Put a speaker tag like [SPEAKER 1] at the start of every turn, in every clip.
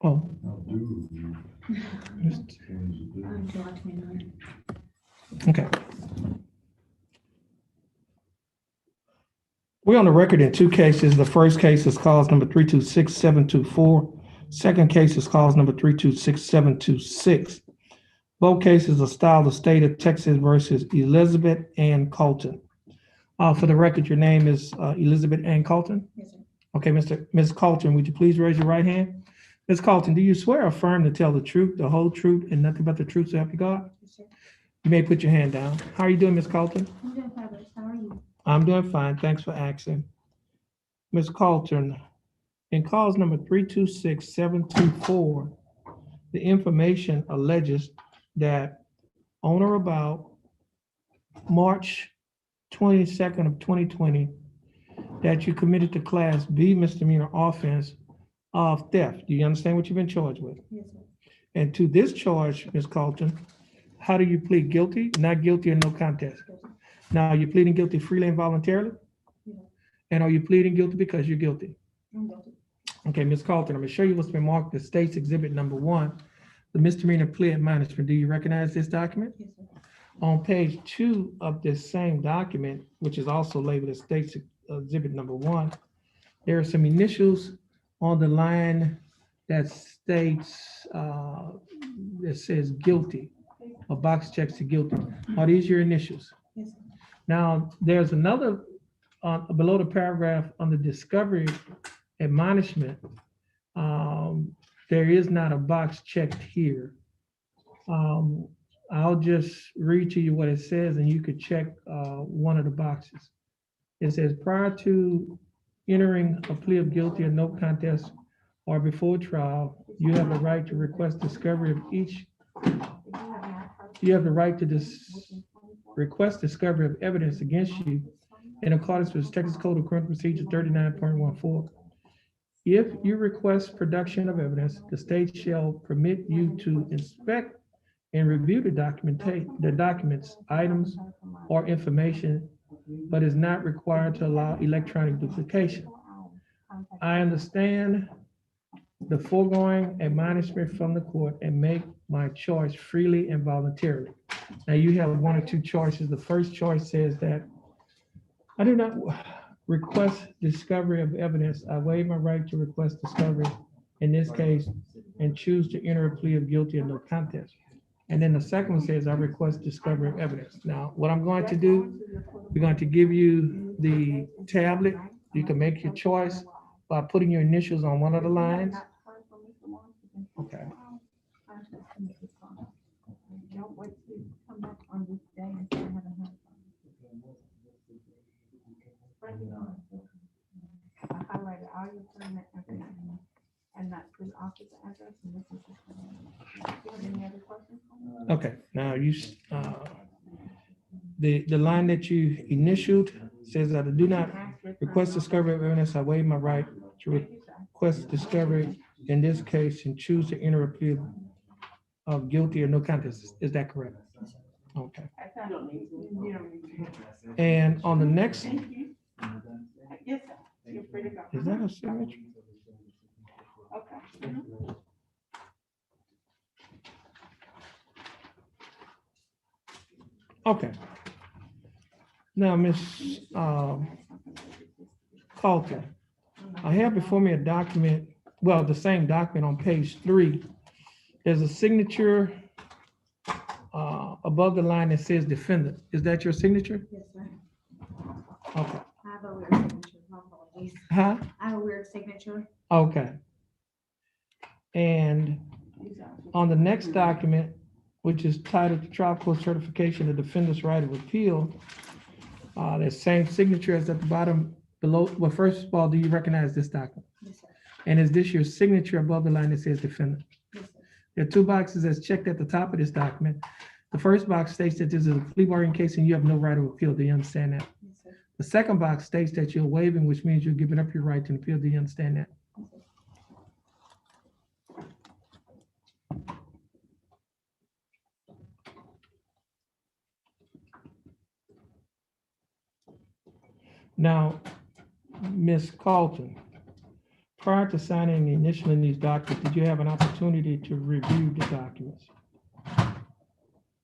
[SPEAKER 1] Oh,
[SPEAKER 2] July 29th.
[SPEAKER 1] okay. We're on the record in two cases. The first case is cause number 326724. Second case is cause number 326726. Both cases are styled the state of Texas versus Elizabeth Ann Colton. For the record, your name is Elizabeth Ann Colton?
[SPEAKER 2] Yes, sir.
[SPEAKER 1] Okay, Ms. Colton, would you please raise your right hand? Ms. Colton, do you swear or affirm to tell the truth, the whole truth, and nothing but the truth so help you God?
[SPEAKER 2] Yes, sir.
[SPEAKER 1] You may put your hand down. How are you doing, Ms. Colton?
[SPEAKER 2] I'm doing fabulous. How are you?
[SPEAKER 1] I'm doing fine. Thanks for asking. Ms. Colton, in cause number 326724, the information alleges that on or about March 22nd of 2020, that you committed the Class B misdemeanor offense of theft. Do you understand what you've been charged with?
[SPEAKER 2] Yes, sir.
[SPEAKER 1] And to this charge, Ms. Colton, how do you plead guilty, not guilty, or no contest?
[SPEAKER 2] Yes, sir.
[SPEAKER 1] Now, are you pleading guilty freely and voluntarily?
[SPEAKER 2] Yeah.
[SPEAKER 1] And are you pleading guilty because you're guilty?
[SPEAKER 2] I'm guilty.
[SPEAKER 1] Okay, Ms. Colton, I'm gonna show you what's been marked as State's Exhibit Number 1, the misdemeanor plea admonishment. Do you recognize this document?
[SPEAKER 2] Yes, sir.
[SPEAKER 1] On page 2 of this same document, which is also labeled as State's Exhibit Number 1, there are some initials on the line that states, that says guilty, a box checks to guilty. Are these your initials?
[SPEAKER 2] Yes, sir.
[SPEAKER 1] Now, there's another, below the paragraph on the discovery admonishment, there is not a box checked here. I'll just read to you what it says and you could check one of the boxes. It says, prior to entering a plea of guilty or no contest or before trial, you have the right to request discovery of each. You have the right to request discovery of evidence against you in accordance with Texas Code of Criminal Procedure 39.14. If you request production of evidence, the state shall permit you to inspect and review the documents, items, or information, but is not required to allow electronic duplication. I understand the foregoing admonishment from the court and make my choice freely and voluntarily. Now you have one or two choices. The first choice says that I do not request discovery of evidence. I waive my right to request discovery in this case and choose to enter a plea of guilty or no contest. And then the second one says I request discovery of evidence. Now, what I'm going to do, we're going to give you the tablet. You can make your choice by putting your initials on one of the lines. Okay.
[SPEAKER 2] Don't wait to come back on this day and say I haven't heard from you. I highlighted all your permit information, and that's his office address, and this is his phone. Do you have any other questions?
[SPEAKER 1] Okay, now the line that you initialed says that I do not request discovery of evidence. I waive my right to request discovery in this case and choose to enter a plea of guilty or no contest. Is that correct? Okay. And on the next,
[SPEAKER 2] Yes, sir. You're free to go.
[SPEAKER 1] is that a signature?
[SPEAKER 2] Okay.
[SPEAKER 1] Okay. Now, Ms. Colton, I have before me a document, well, the same document on page 3. There's a signature above the line that says defendant. Is that your signature?
[SPEAKER 2] Yes, sir.
[SPEAKER 1] Okay.
[SPEAKER 2] I have a weird signature. My apologies.
[SPEAKER 1] Huh?
[SPEAKER 2] I have a weird signature.
[SPEAKER 1] Okay. And on the next document, which is titled the trial court certification of defendant's right of appeal, that same signature is at the bottom below. Well, first of all, do you recognize this document?
[SPEAKER 2] Yes, sir.
[SPEAKER 1] And is this your signature above the line that says defendant?
[SPEAKER 2] Yes, sir.
[SPEAKER 1] There are two boxes that's checked at the top of this document. The first box states that this is a plea bargain case and you have no right of appeal. Do you understand that?
[SPEAKER 2] Yes, sir.
[SPEAKER 1] The second box states that you're waiving, which means you're giving up your right to appeal. Do you understand that?
[SPEAKER 2] Yes, sir.
[SPEAKER 1] Now, Ms. Colton, prior to signing and initialing these documents, did you have an opportunity to review the documents?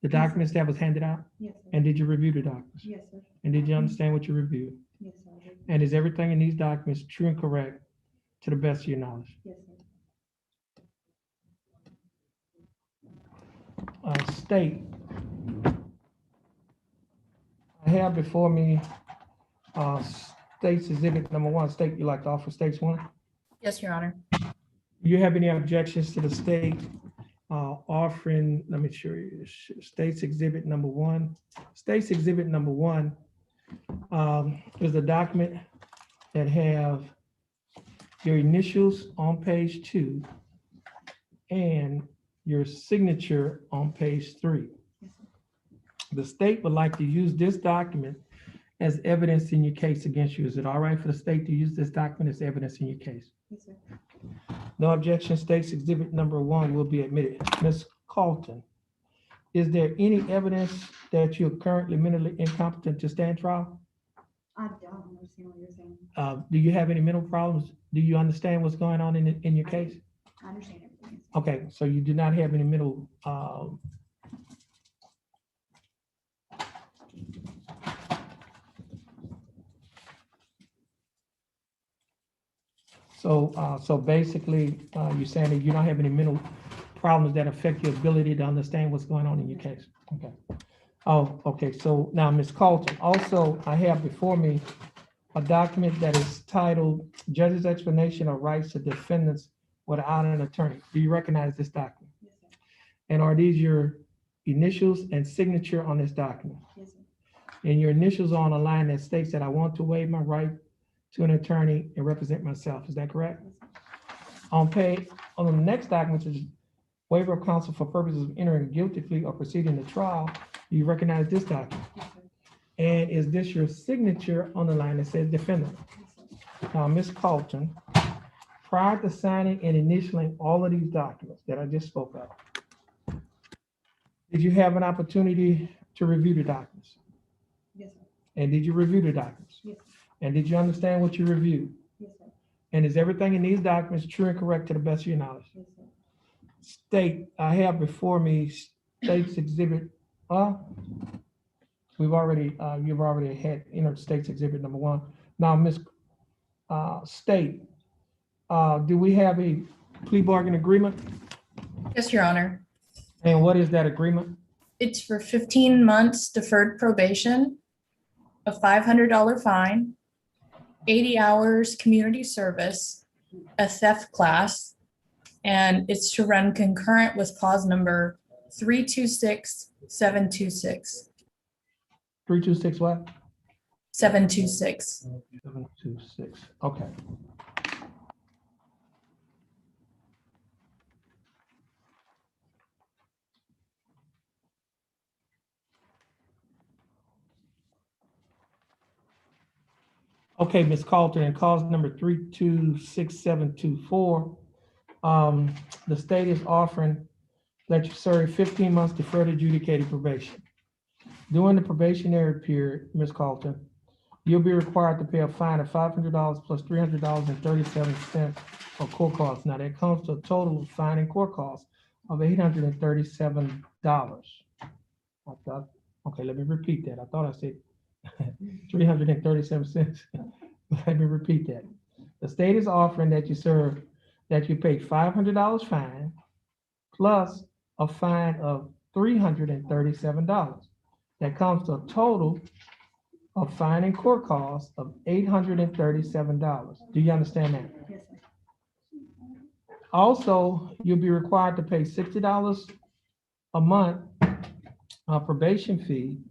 [SPEAKER 1] The documents that was handed out?
[SPEAKER 3] Yes, sir.
[SPEAKER 1] And did you review the documents?
[SPEAKER 3] Yes, sir.
[SPEAKER 1] And did you understand what you reviewed?
[SPEAKER 3] Yes, sir. I did.
[SPEAKER 1] And is everything in these documents true and correct to the best of your knowledge?
[SPEAKER 3] Yes, sir.
[SPEAKER 1] State. I have before me, states exhibit number 1. State, you like to offer states 1?
[SPEAKER 4] Yes, Your Honor.
[SPEAKER 1] Do you have any objections to the state offering, let me show you, states exhibit number 1? States exhibit number 1 is a document that have your initials on page 2 and your signature on page 3. The state would like to use this document as evidence in your case against you. Is it all right for the state to use this document as evidence in your case?
[SPEAKER 3] Yes, sir.
[SPEAKER 1] No objection, states exhibit number 1 will be admitted. Ms. Carlton, is there any evidence that you're currently mentally incompetent to stand trial?
[SPEAKER 3] I don't understand what you're saying.
[SPEAKER 1] Do you have any mental problems? Do you understand what's going on in your case?
[SPEAKER 3] I understand everything.
[SPEAKER 1] Okay, so you do not have any mental, so basically, you're saying that you don't have any mental problems that affect your ability to understand what's going on in your case? Okay. Oh, okay, so now, Ms. Carlton, also, I have before me a document that is titled Judge's Explanation of Rights to Defendants Without an Attorney. Do you recognize this document?
[SPEAKER 3] Yes, sir.
[SPEAKER 1] And are these your initials and signature on this document?
[SPEAKER 3] Yes, sir.
[SPEAKER 1] And your initials are on a line that states that I want to waive my right to an attorney and represent myself. Is that correct?
[SPEAKER 3] Yes, sir.
[SPEAKER 1] On the next document, which is waiver of counsel for purposes of entering a guilty plea or proceeding to trial, do you recognize this document?
[SPEAKER 3] Yes, sir.
[SPEAKER 1] And is this your signature on the line that says defendant?
[SPEAKER 3] Yes, sir.
[SPEAKER 1] Now, Ms. Carlton, prior to signing and initialing all of these documents that I just spoke of, did you have an opportunity to review the documents?
[SPEAKER 3] Yes, sir.
[SPEAKER 1] And did you review the documents?
[SPEAKER 3] Yes, sir.
[SPEAKER 1] And did you understand what you reviewed?
[SPEAKER 3] Yes, sir.
[SPEAKER 1] And is everything in these documents true and correct to the best of your knowledge?
[SPEAKER 3] Yes, sir.
[SPEAKER 1] State, I have before me states exhibit, you've already had entered states exhibit number 1. Now, Ms. State, do we have a plea bargain agreement?
[SPEAKER 4] Yes, Your Honor.
[SPEAKER 1] And what is that agreement?
[SPEAKER 4] It's for 15 months deferred probation, a $500 fine, 80 hours community service, a theft class, and it's to run concurrent with cause number 326726.
[SPEAKER 1] 326 what?
[SPEAKER 4] 726.
[SPEAKER 1] 726, okay. Okay, Ms. Carlton, and cause number 326724, the state is offering that you serve 15 months deferred adjudicated probation. During the probationary period, Ms. Carlton, you'll be required to pay a fine of $500 plus $300.37 for court costs. Now, that comes to a total of fine and court costs of $837. I thought, okay, let me repeat that. I thought I said 337 cents. Let me repeat that. The state is offering that you pay $500 fine plus a fine of $337. That comes to a total of fine and court costs of $837. Do you understand that?
[SPEAKER 3] Yes, sir.
[SPEAKER 1] Also, you'll be required to pay $60 a month probation fee,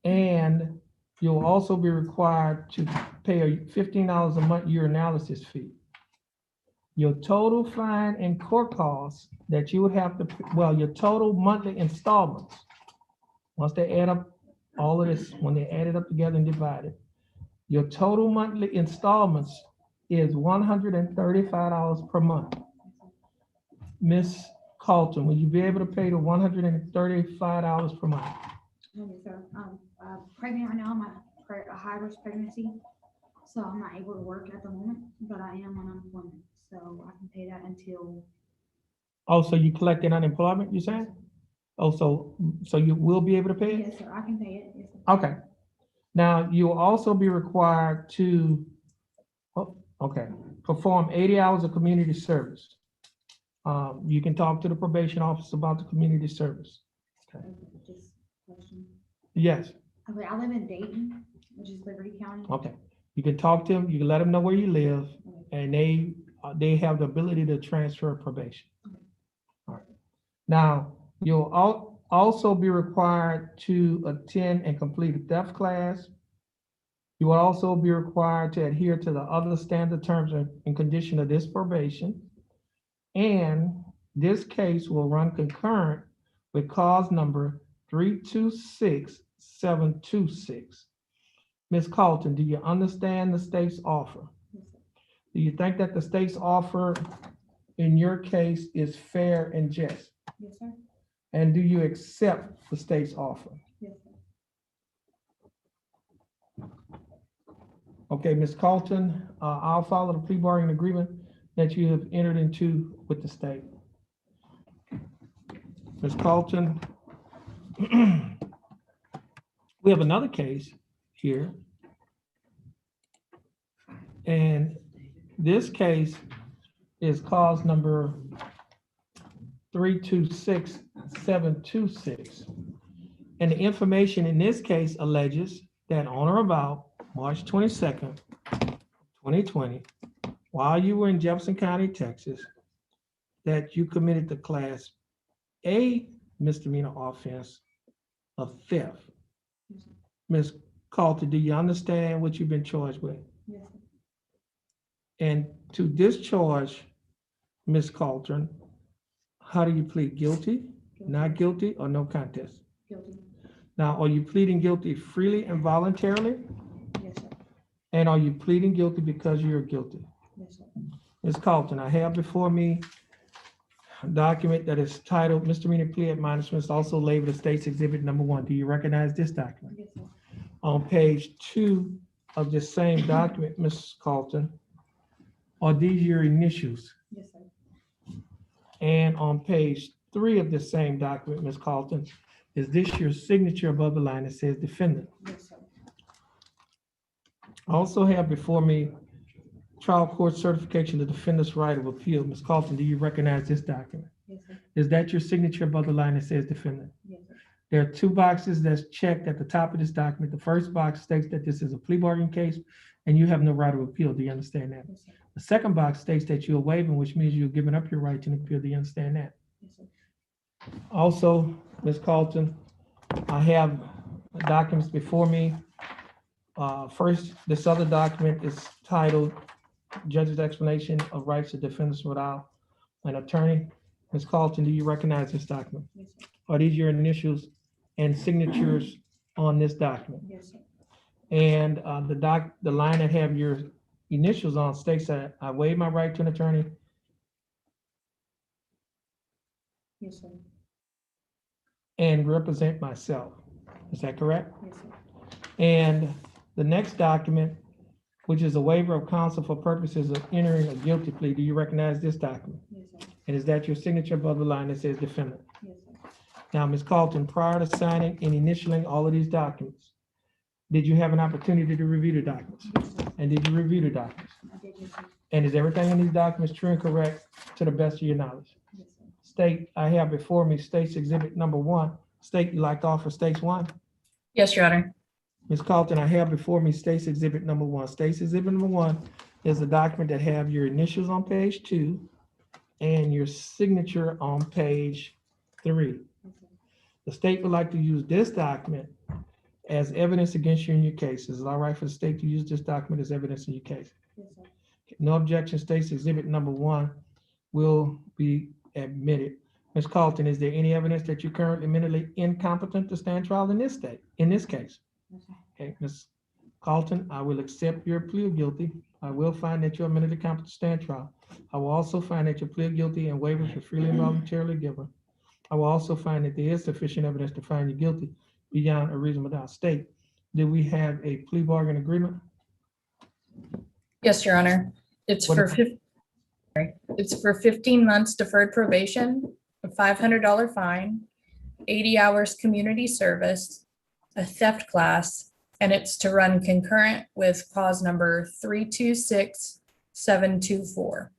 [SPEAKER 1] and you'll also be required to pay a $15 a month urinalysis fee. Your total fine and court costs that you would have to, your total monthly installments, once they add up all of this, when they add it up together and divide it, your total monthly installments is $135 per month. Ms. Carlton, will you be able to pay the $135 per month?
[SPEAKER 3] Yes, sir. Pregnant right now, I'm a high-risk pregnancy, so I'm not able to work at the moment, but I am on unemployment. so I can pay that until,
[SPEAKER 1] Oh, so you collecting unemployment, you saying? Oh, so you will be able to pay it?
[SPEAKER 3] yes, sir, I can pay it, yes, sir.
[SPEAKER 1] Okay. Now, you will also be required to, oh, okay, perform 80 hours of community service. You can talk to the probation officer about the community service.
[SPEAKER 3] Okay, just question.
[SPEAKER 1] Yes,
[SPEAKER 3] Okay, I live in Dayton, which is Liberty County.
[SPEAKER 1] okay. You can talk to them, you can let them know where you live, and they have the ability to transfer probation. All right. Now, you'll also be required to attend and complete a theft class. You will also be required to adhere to the other standard terms and condition of this probation. And this case will run concurrent with cause number 326726. Ms. Carlton, do you understand the state's offer?
[SPEAKER 3] Yes, sir.
[SPEAKER 1] Do you think that the state's offer in your case is fair and just?
[SPEAKER 3] Yes, sir.
[SPEAKER 1] And do you accept the state's offer?
[SPEAKER 3] Yes, sir.
[SPEAKER 1] Okay, Ms. Carlton, I'll follow the plea bargaining agreement that you have entered into with the state. Ms. Carlton, we have another case here. And this case is cause number 326726. And the information in this case alleges that on or about March 22nd, 2020, while you were in Jefferson County, Texas, that you committed the Class A misdemeanor offense of theft. Ms. Carlton, do you understand what you've been charged with?
[SPEAKER 3] Yes, sir.
[SPEAKER 1] And to discharge Ms. Carlton, how do you plead? Guilty, not guilty, or no contest?
[SPEAKER 3] Guilty.
[SPEAKER 1] Now, are you pleading guilty freely and voluntarily?
[SPEAKER 3] Yes, sir.
[SPEAKER 1] And are you pleading guilty because you're guilty?
[SPEAKER 3] Yes, sir.
[SPEAKER 1] Ms. Carlton, I have before me a document that is titled Misdemeanor Plea Admonishments, also labeled as State's Exhibit Number 1. Do you recognize this document?
[SPEAKER 3] Yes, sir.
[SPEAKER 1] On page 2 of this same document, Ms. Carlton, are these your initials?
[SPEAKER 3] Yes, sir.
[SPEAKER 1] And on page 3 of this same document, Ms. Carlton, is this your signature above the line that says defendant?
[SPEAKER 3] Yes, sir.
[SPEAKER 1] I also have before me trial court certification of defendant's right of appeal. Ms. Carlton, do you recognize this document?
[SPEAKER 3] Yes, sir.
[SPEAKER 1] Is that your signature above the line that says defendant?
[SPEAKER 3] Yes, sir.
[SPEAKER 1] There are 2 boxes that's checked at the top of this document. The first box states that this is a plea bargaining case and you have no right of appeal. Do you understand that?
[SPEAKER 3] Yes, sir.
[SPEAKER 1] The second box states that you're waiving, which means you're giving up your right to appeal. Do you understand that?
[SPEAKER 3] Yes, sir.
[SPEAKER 1] Also, Ms. Carlton, I have documents before me. First, this other document is titled Judge's Explanation of Rights of Defendants Without an Attorney. Ms. Carlton, do you recognize this document?
[SPEAKER 3] Yes, sir.
[SPEAKER 1] Are these your initials and signatures on this document?
[SPEAKER 3] Yes, sir.
[SPEAKER 1] And the line that have your initials on states that I waive my right to an attorney
[SPEAKER 3] Yes, sir.
[SPEAKER 1] and represent myself. Is that correct?
[SPEAKER 3] Yes, sir.
[SPEAKER 1] And the next document, which is a waiver of counsel for purposes of entering a guilty plea, do you recognize this document?
[SPEAKER 3] Yes, sir.
[SPEAKER 1] And is that your signature above the line that says defendant?
[SPEAKER 3] Yes, sir.
[SPEAKER 1] Now, Ms. Carlton, prior to signing and initialing all of these documents, did you have an opportunity to review the documents?
[SPEAKER 3] Yes, sir.
[SPEAKER 1] And did you review the documents?
[SPEAKER 3] I did, yes, sir.
[SPEAKER 1] And is everything in these documents true and correct to the best of your knowledge?
[SPEAKER 3] Yes, sir.
[SPEAKER 1] State, I have before me State's Exhibit Number 1. State, you like to offer State's 1?
[SPEAKER 4] Yes, Your Honor.
[SPEAKER 1] Ms. Carlton, I have before me State's Exhibit Number 1. State's Exhibit Number 1 is a document that have your initials on page 2 and your signature on page 3.
[SPEAKER 3] Yes, sir.
[SPEAKER 1] The state would like to use this document as evidence against you in your case. Is it all right for the state to use this document as evidence in your case?
[SPEAKER 3] Yes, sir.
[SPEAKER 1] No objection. State's Exhibit Number 1 will be admitted. Ms. Carlton, is there any evidence that you're currently mentally incompetent to stand trial in this case?
[SPEAKER 3] Yes, sir.
[SPEAKER 1] Okay, Ms. Carlton, I will accept your plea of guilty. I will find that you are mentally competent to stand trial. I will also find that your plea of guilty and waivers were freely and voluntarily given. I will also find that there is sufficient evidence to find you guilty beyond a reasonable doubt. State, do we have a plea bargain agreement?
[SPEAKER 4] Yes, Your Honor. It's
[SPEAKER 1] What
[SPEAKER 4] for
[SPEAKER 1] is-
[SPEAKER 4] It's for 15 months deferred probation, a $500 fine, 80 hours community service, a theft class, and it's to run concurrent with cause number 326724.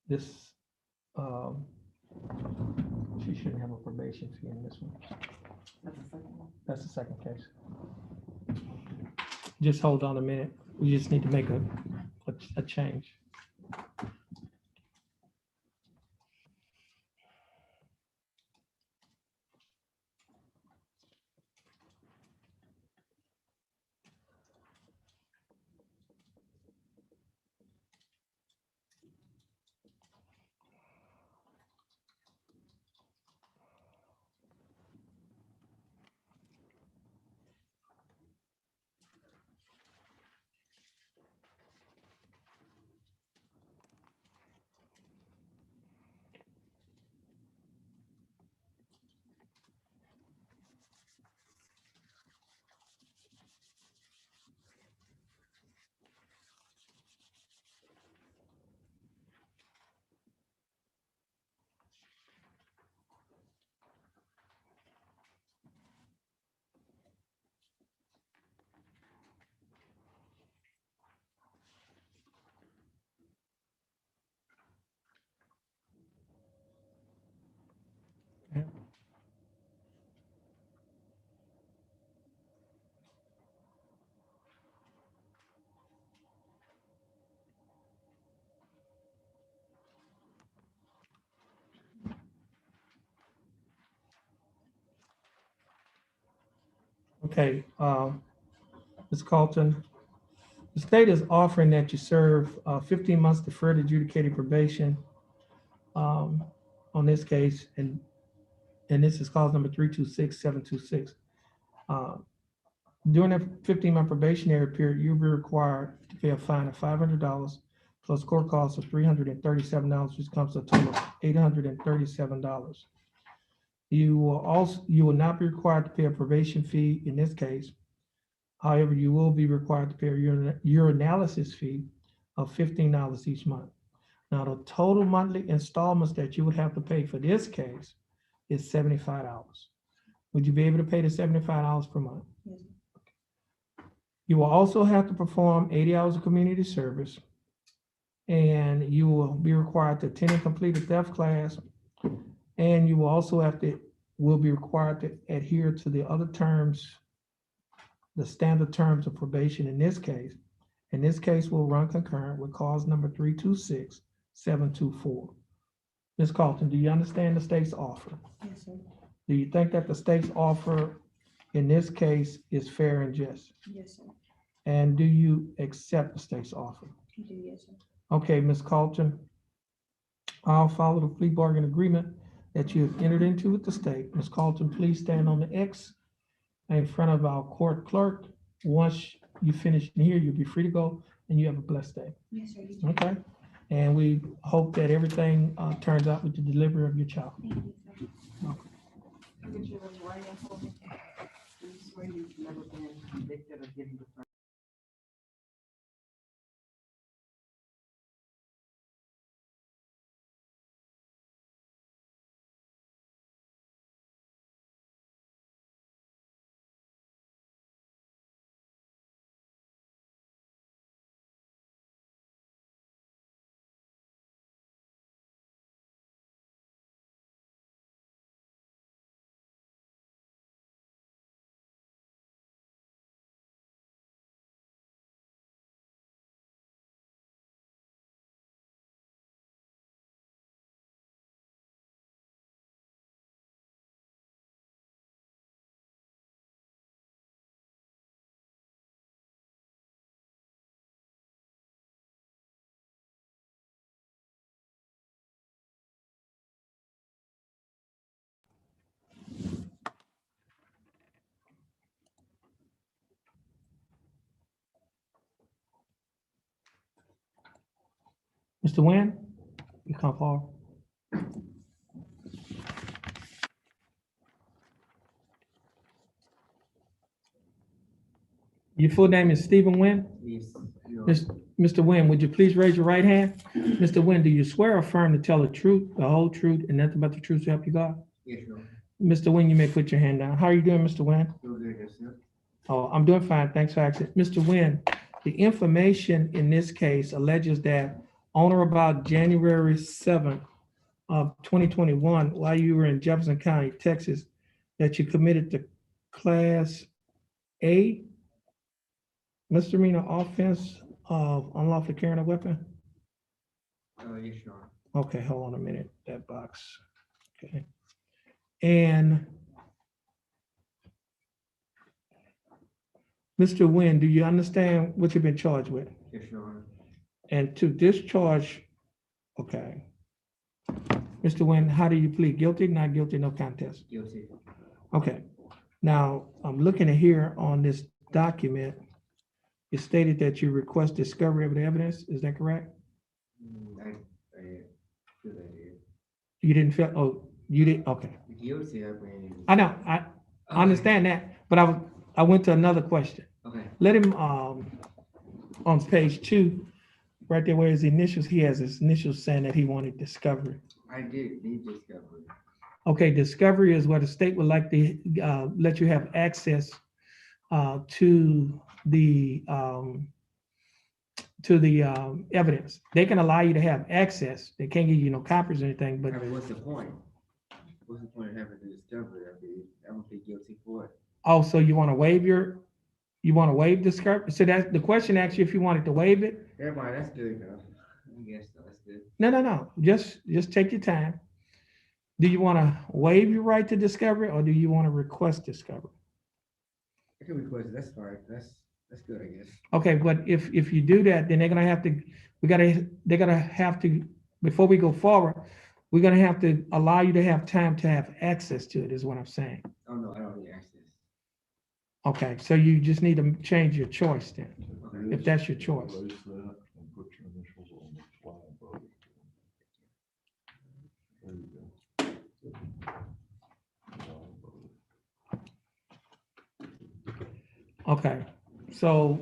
[SPEAKER 1] This, she shouldn't have a probation fee in this one. That's the second case. Just hold on a minute. We just need to make a change. Okay, Ms. Carlton, the state is offering that you serve 15 months deferred adjudicated probation on this case, and this is cause number 326726. During the 15-month probationary period, you'll be required to pay a fine of $500 plus court costs of $337, which comes to a total of $837. You will not be required to pay a probation fee in this case. However, you will be required to pay a urinalysis fee of $15 each month. Now, the total monthly installments that you would have to pay for this case is $75. Would you be able to pay the $75 per month?
[SPEAKER 3] Yes.
[SPEAKER 1] You will also have to perform 80 hours of community service, and you will be required to attend and complete a theft class, and you will also will be required to adhere to the other terms, the standard terms of probation in this case. And this case will run concurrent with cause number 326724. Ms. Carlton, do you understand the state's offer?
[SPEAKER 3] Yes, sir.
[SPEAKER 1] Do you think that the state's offer in this case is fair and just?
[SPEAKER 3] Yes, sir.
[SPEAKER 1] And do you accept the state's offer?
[SPEAKER 3] I do, yes, sir.
[SPEAKER 1] Okay, Ms. Carlton, I'll follow the plea bargain agreement that you have entered into with the state. Ms. Carlton, please stand on the X in front of our court clerk. Once you finish here, you'll be free to go, and you have a blessed day.
[SPEAKER 3] Yes, sir. You do.
[SPEAKER 1] Okay? And we hope that everything turns out with the delivery of your child.
[SPEAKER 3] Thank you, sir.
[SPEAKER 2] Would you raise your right hand for me?
[SPEAKER 5] Do you swear you've never been convicted or given the
[SPEAKER 1] Mr. Nguyen, you come forward. Your full name is Stephen Nguyen?
[SPEAKER 6] Yes, Your
[SPEAKER 1] Mis- Mr. Nguyen, would you please raise your right hand? Mr. Nguyen, do you swear or affirm to tell the truth, the whole truth, and nothing but the truth to help you God?
[SPEAKER 6] yes, Your
[SPEAKER 1] Mr. Nguyen, you may put your hand down. How are you doing, Mr. Nguyen?
[SPEAKER 6] Your good yourself.
[SPEAKER 1] Oh, I'm doing fine. Thanks for asking. Mr. Nguyen, the information in this case alleges that on or about January 7th of 2021, while you were in Jefferson County, Texas, that you committed the Class A misdemeanor offense of unlawful carrying a weapon?
[SPEAKER 6] Yes, Your
[SPEAKER 1] Okay, hold on a minute, that box. Okay. And Mr. Nguyen, do you understand what you've been charged with?
[SPEAKER 6] Yes, Your
[SPEAKER 1] And to discharge, okay. Mr. Nguyen, how do you plead? Guilty, not guilty, no contest?
[SPEAKER 6] guilty.
[SPEAKER 1] Okay. Now, I'm looking at here on this document. It stated that you request discovery of the evidence. Is that correct?
[SPEAKER 6] I feel that it.
[SPEAKER 1] You didn't feel, oh, you didn't, okay.
[SPEAKER 6] Guilty, I mean.
[SPEAKER 1] I know, I understand that, but I went to another question.
[SPEAKER 6] Okay,
[SPEAKER 1] Let him, on page 2, right there where his initials, he has his initials saying that he wanted discovery.
[SPEAKER 6] I did need discovery.
[SPEAKER 1] Okay, discovery is where the state would like to let you have access to the evidence. They can allow you to have access. They can't give you no copies or anything, but
[SPEAKER 6] I mean, what's the point? What's the point of having the discovery? I mean, I'm gonna be guilty for it.
[SPEAKER 1] also you want to waive discovery? So that's the question actually, if you wanted to waive it.
[SPEAKER 6] Never mind, that's good enough. I guess so, that's good.
[SPEAKER 1] No. Just take your time. Do you want to waive your right to discovery or do you want to request discovery?
[SPEAKER 6] I can request it, that's fine, that's good, I guess.
[SPEAKER 1] Okay, but if you do that, then they're gonna have to, they're gonna have to, before we go forward, we're gonna have to allow you to have time to have access to it, is what I'm saying.
[SPEAKER 6] Oh, no, I don't need access.
[SPEAKER 1] Okay, so you just need to change your choice then,
[SPEAKER 6] Okay.
[SPEAKER 1] if that's your choice.
[SPEAKER 7] Erase that and put your initials on the flag, brother. There you go.
[SPEAKER 1] Okay, so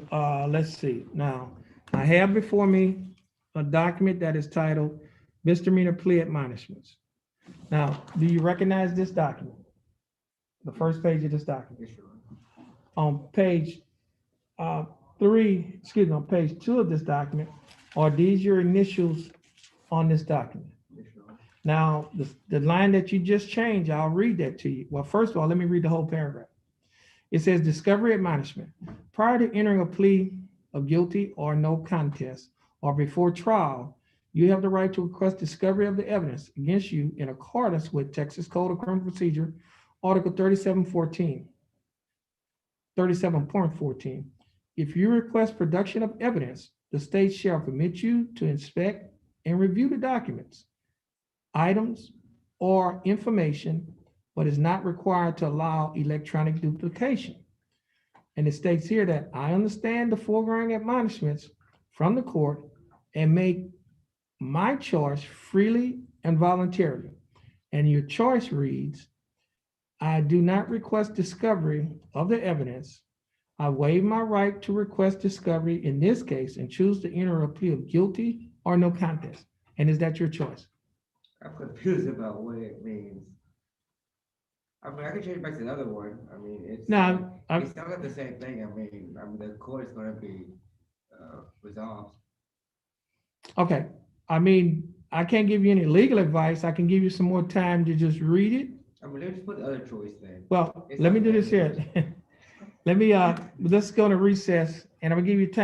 [SPEAKER 1] let's see. Now, I have before me a document that is titled Misdemeanor Plea Admonishments. Now, do you recognize this document? The first page of this document.
[SPEAKER 6] Yes, Your
[SPEAKER 1] On page 3, excuse me, on page 2 of this document, are these your initials on this document?
[SPEAKER 6] Yes, Your
[SPEAKER 1] Now, the line that you just changed, I'll read that to you. Well, first of all, let me read the whole paragraph. It says discovery admonishment. Prior to entering a plea of guilty or no contest or before trial, you have the right to request discovery of the evidence against you in accordance with Texas Code of Criminal Procedure, Article 37.14. If you request production of evidence, the state shall permit you to inspect and review the documents, items, or information, but is not required to allow electronic duplication. And it states here that I understand the foregoing admonishments from the court and make my choice freely and voluntarily. And your choice reads, I do not request discovery of the evidence. I waive my right to request discovery in this case and choose to enter a plea of guilty or no contest. And is that your choice?
[SPEAKER 6] I'm confused about what it means. I mean, I can change back to another one, I mean, it's.
[SPEAKER 1] Now,
[SPEAKER 6] It sounds like the same thing, I mean, the court is gonna be, resolved.
[SPEAKER 1] okay, I mean, I can't give you any legal advice. I can give you some more time to just read it.
[SPEAKER 6] I mean, let's put the other choice then.
[SPEAKER 1] Well, let me do this here. Let me, let's go to recess and I'm gonna give you time.